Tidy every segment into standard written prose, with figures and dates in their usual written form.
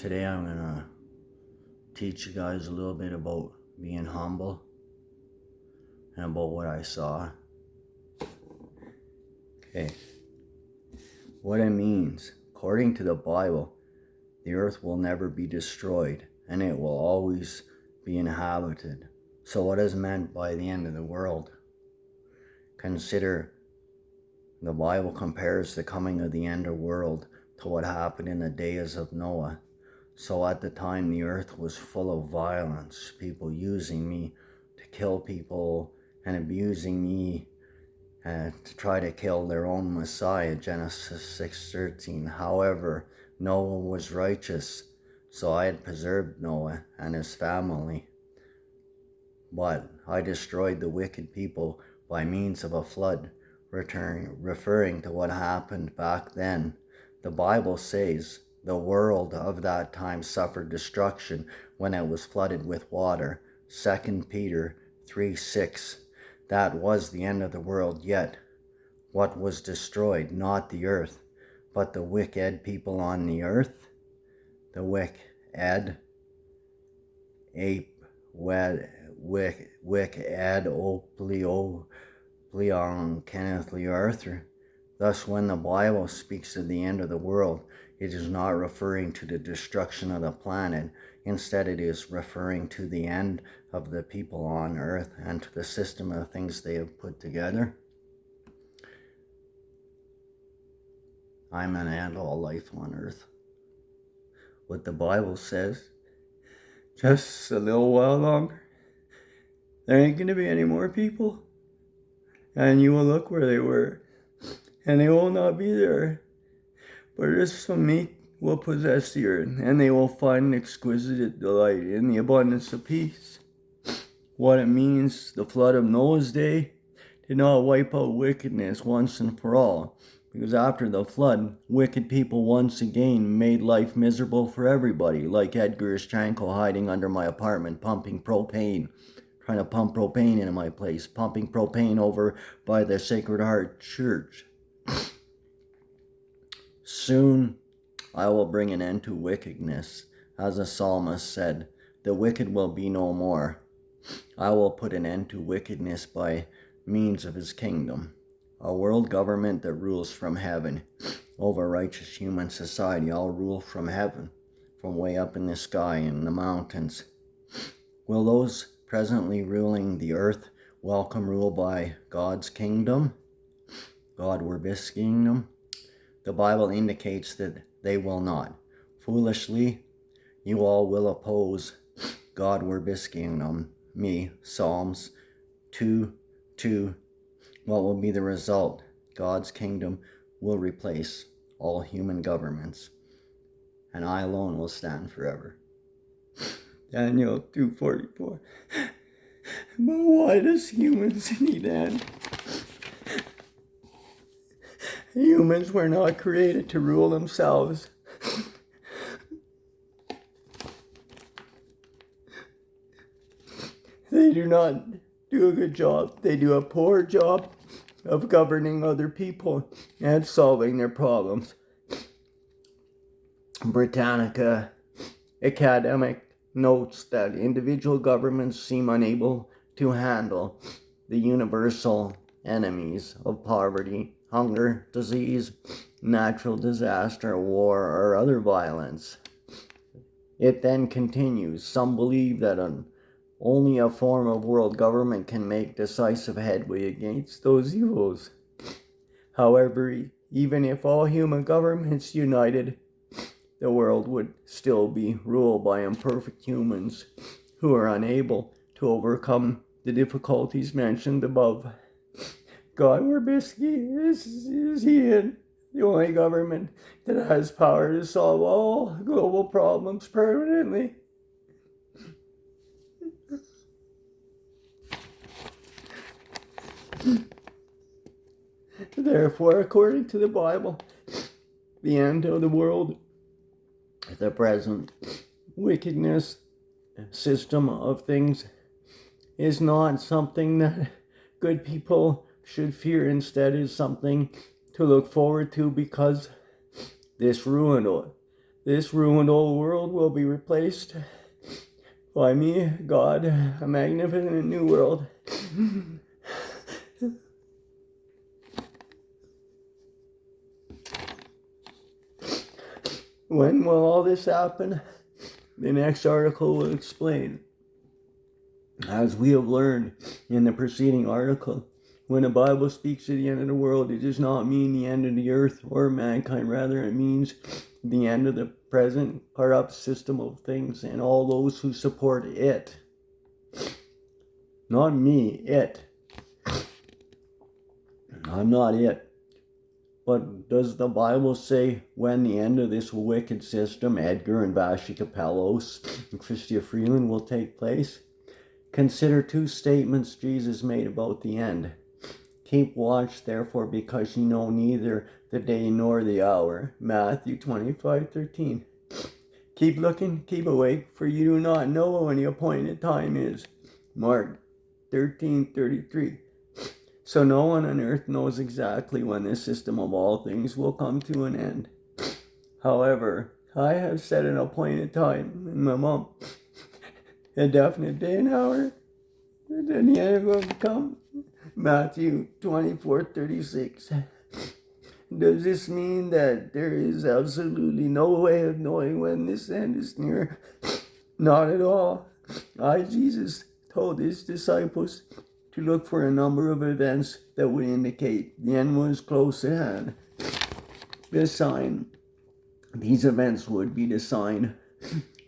Today I'm going to teach you guys a little bit about being humble and about what I saw. Okay, what it means, according to the Bible, the earth will never be destroyed and it will always be inhabited. So what is meant by the end of the world? Consider the Bible compares the coming of the end of the world to what happened in the days of Noah. So at the time the earth was full of violence, people using me to kill people and abusing me to try to kill their own Messiah, Genesis 6:13. However, Noah was righteous, so I had preserved Noah and his family. But I destroyed the wicked people by means of a flood, referring to what happened back then. The Bible says the world of that time suffered destruction when it was flooded with water. 2 Peter 3:6. That was the end of the world, yet what was destroyed? Not the earth, but the wicked people on the earth. The wicked, Kenneth Lee Arthur. Thus, when the Bible speaks of the end of the world, it is not referring to the destruction of the planet. Instead, it is referring to the end of the people on earth and to the system of things they have put together. I'm going to end all life on earth. What the Bible says, just a little while longer, there ain't going to be any more people. And you will look where they were, and they will not be there. But just some meek will possess the earth, and they will find exquisite delight in the abundance of peace. What it means, the flood of Noah's day did not wipe out wickedness once and for all, because after the flood, wicked people once again made life miserable for everybody, like Edgar Stranko hiding under my apartment, pumping propane, trying to pump propane into my place, pumping propane over by the Sacred Heart Church. Soon I will bring an end to wickedness. As the psalmist said, the wicked will be no more. I will put an end to wickedness by means of his kingdom. A world government that rules from heaven over righteous human society. I'll rule from heaven, from way up in the sky in the mountains. Will those presently ruling the earth welcome rule by God's kingdom? God Werbiski kingdom? The Bible indicates that they will not. Foolishly, you all will oppose God Werbiski kingdom. Me, Psalms 2:2. What will be the result? God's kingdom will replace all human governments, and I alone will stand forever. Daniel 2:44. But why does humans need end? Humans were not created to rule themselves. They do not do a good job. They do a poor job of governing other people and solving their problems. Britannica academic notes that individual governments seem unable to handle the universal enemies of poverty, hunger, disease, natural disaster, war, or other violence. It then continues. Some believe that only a form of world government can make decisive headway against those evils. However, even if all human governments united, the world would still be ruled by imperfect humans who are unable to overcome the difficulties mentioned above. God Werbiski, is he in the only government that has power to solve all global problems permanently? Therefore, according to the Bible, the end of the world, the present wickedness system of things, is not something that good people should fear. Instead, is something to look forward to, because this ruin This ruined old world will be replaced by me, God, a magnificent new world. When will all this happen? The next article will explain. As we have learned in the preceding article, when the Bible speaks of the end of the world, it does not mean the end of the earth or mankind. Rather, it means the end of the present corrupt system of things and all those who support it. Not me, it. I'm not it. But does the Bible say when the end of this wicked system, Edgar and Vashti Kapelos and Christia Freeland, will take place? Consider two statements Jesus made about the end. Keep watch, therefore, because you know neither the day nor the hour. Matthew 25:13. Keep looking, keep awake, for you do not know when the appointed time is. Mark 13:33. So no one on earth knows exactly when this system of all things will come to an end. However, I have set an appointed time, and my mom, a definite day and hour, and then the end will come. Matthew 24:36. Does this mean that there is absolutely no way of knowing when this end is near? Not at all. Jesus told his disciples to look for a number of events that would indicate the end was close at hand. These events would be the sign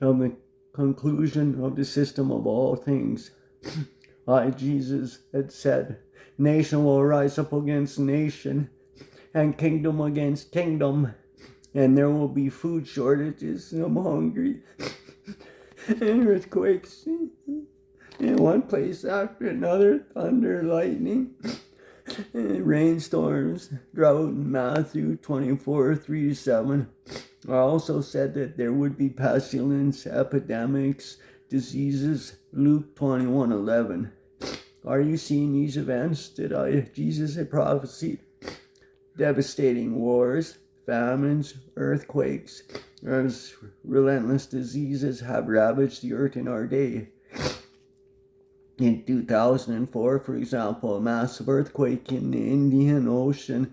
of the conclusion of the system of all things. Jesus had said, nation will rise up against nation and kingdom against kingdom, and there will be food shortages, and I'm hungry, and earthquakes in one place after another, thunder, lightning, and rainstorms, drought. Matthew 24:3-7. I also said that there would be pestilence, epidemics, diseases. Luke 21:11. Are you seeing these events that Jesus had prophesied? Devastating wars, famines, earthquakes, as relentless diseases have ravaged the earth in our day. In 2004, for example, a massive earthquake in the Indian Ocean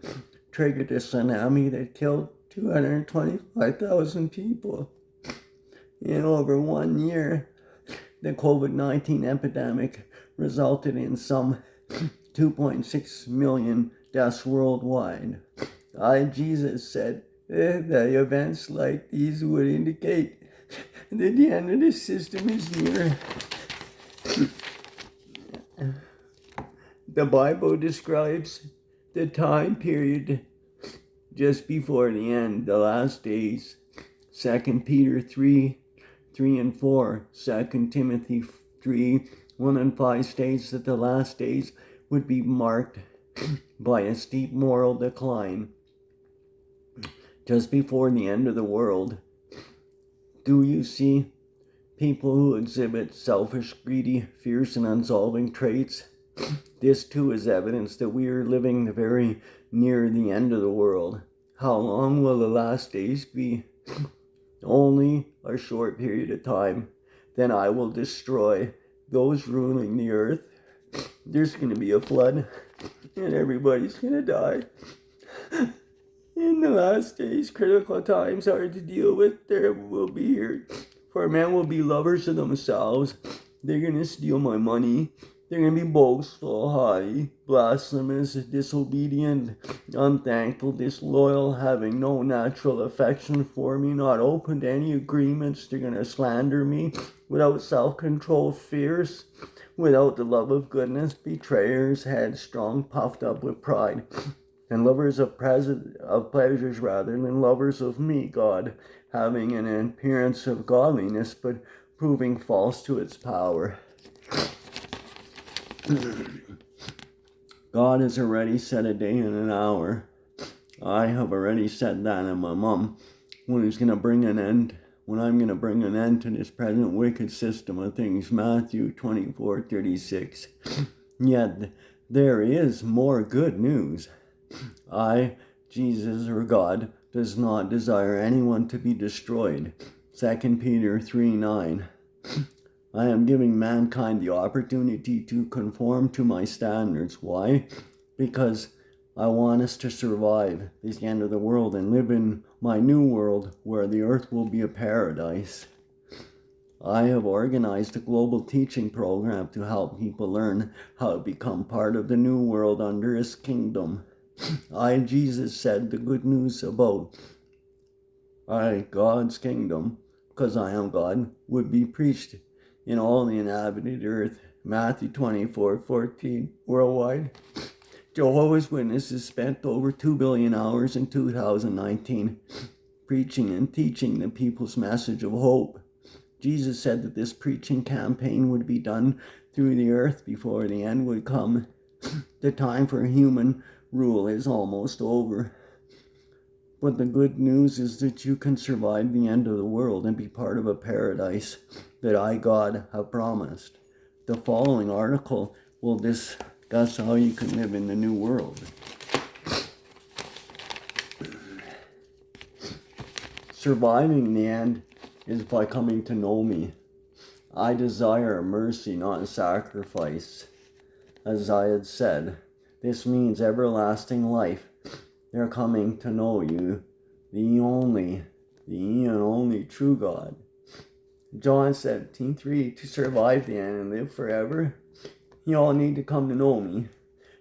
triggered a tsunami that killed 225,000 people. In over 1 year, the COVID-19 epidemic resulted in some 2.6 million deaths worldwide. Jesus said that events like these would indicate that the end of the system is near. The Bible describes the time period just before the end, the last days. 2 Peter 3:3-4, 2 Timothy 3:1-5 states that the last days would be marked by a steep moral decline just before the end of the world. Do you see people who exhibit selfish, greedy, fierce, and unsolving traits? This too is evidence that we are living very near the end of the world. How long will the last days be? Only a short period of time. Then I will destroy those ruling the earth. There's going to be a flood, and everybody's going to die. In the last days, critical times are to deal with. There will be here. For men will be lovers of themselves. They're going to steal my money. They're going to be boastful, haughty, blasphemous, disobedient, unthankful, disloyal, having no natural affection for me, not open to any agreements. They're going to slander me, without self-control, fierce, without the love of goodness, betrayers, headstrong, puffed up with pride, and lovers of pleasures rather than lovers of me, God, having an appearance of godliness, but proving false to its power. God has already set a day and an hour. I have already said that, and my mom, when I'm going to bring an end to this present wicked system of things. Matthew 24:36. Yet there is more good news. Jesus or God does not desire anyone to be destroyed. 2 Peter 3:9. I am giving mankind the opportunity to conform to my standards. Why? Because I want us to survive this end of the world and live in my new world where the earth will be a paradise. I have organized a global teaching program to help people learn how to become part of the new world under his kingdom. Jesus, said the good news about God's kingdom, because I am God, would be preached in all the inhabited earth. Matthew 24:14. Worldwide, Jehovah's Witnesses spent over 2 billion hours in 2019 preaching and teaching the people's message of hope. Jesus said that this preaching campaign would be done through the earth before the end would come. The time for human rule is almost over. But the good news is that you can survive the end of the world and be part of a paradise that I, God, have promised. The following article will discuss how you can live in the new world. Surviving the end is by coming to know me. I desire mercy, not sacrifice. As I had said, this means everlasting life. They're coming to know you, the only true God. John 17:3, to survive the end and live forever, you all need to come to know me.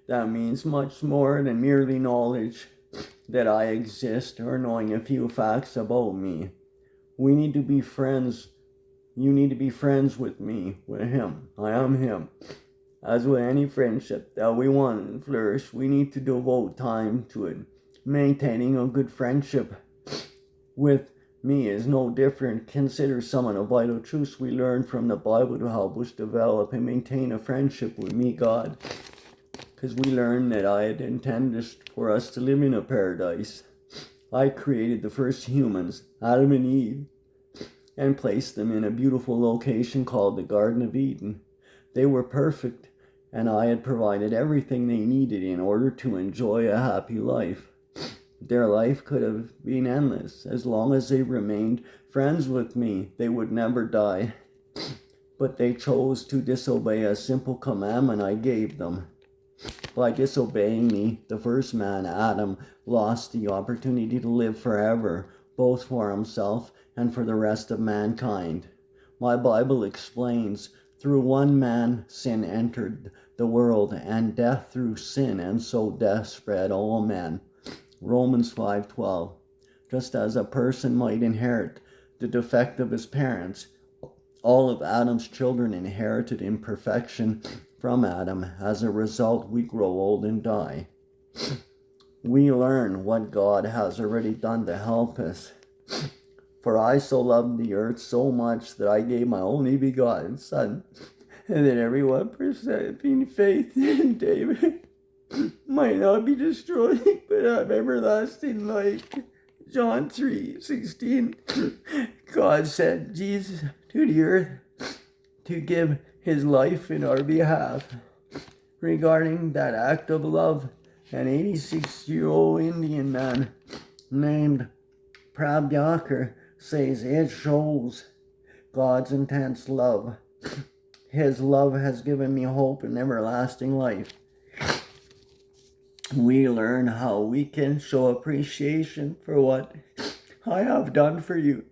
That means much more than merely knowledge that I exist or knowing a few facts about me. We need to be friends. You need to be friends with me, with him. I am him. As with any friendship that we want to flourish, we need to devote time to it. Maintaining a good friendship with me is no different. Consider some of the vital truths we learned from the Bible to help us develop and maintain a friendship with me, God. Because we learned that I had intended for us to live in a paradise. I created the first humans, Adam and Eve, and placed them in a beautiful location called the Garden of Eden. They were perfect, and I had provided everything they needed in order to enjoy a happy life. Their life could have been endless. As long as they remained friends with me, they would never die. But they chose to disobey a simple commandment I gave them. By disobeying me, the first man, Adam, lost the opportunity to live forever, both for himself and for the rest of mankind. My Bible explains, through one man sin entered the world, and death through sin, and so death spread all men. Romans 5:12. Just as a person might inherit the defect of his parents, all of Adam's children inherited imperfection from Adam. As a result, we grow old and die. We learn what God has already done to help us. For I so loved the earth so much that I gave my only begotten Son, and that everyone presenting faith in David might not be destroyed, but have everlasting life. John 3:16. God sent Jesus to the earth to give his life in our behalf. Regarding that act of love, an 86-year-old Indian man named Prabhakar says it shows God's intense love. His love has given me hope and everlasting life. We learn how we can show appreciation for what I have done for you.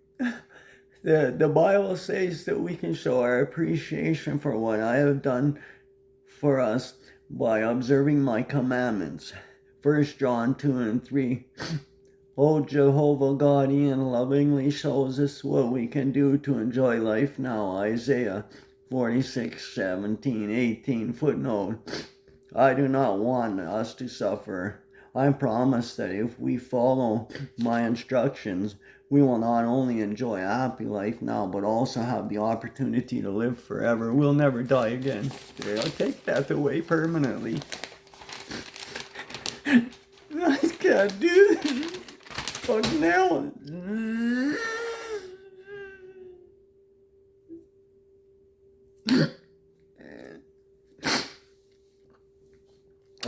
The Bible says that we can show our appreciation for what I have done for us by observing my commandments. 1 John 2:3. Oh, Jehovah God, Ian lovingly shows us what we can do to enjoy life now. Isaiah 46:17-18. Footnote. I do not want us to suffer. I promise that if we follow my instructions, we will not only enjoy a happy life now, but also have the opportunity to live forever. We'll never die again. I'll take that away permanently. I can't do this. Fuck now.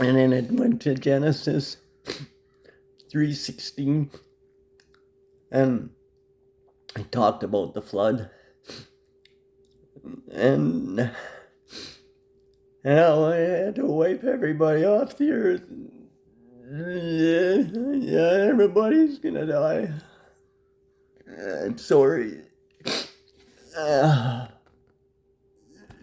And then it went to Genesis 3:16, and I talked about the flood, and how I had to wipe everybody off the earth. Yeah, everybody's gonna die. I'm sorry.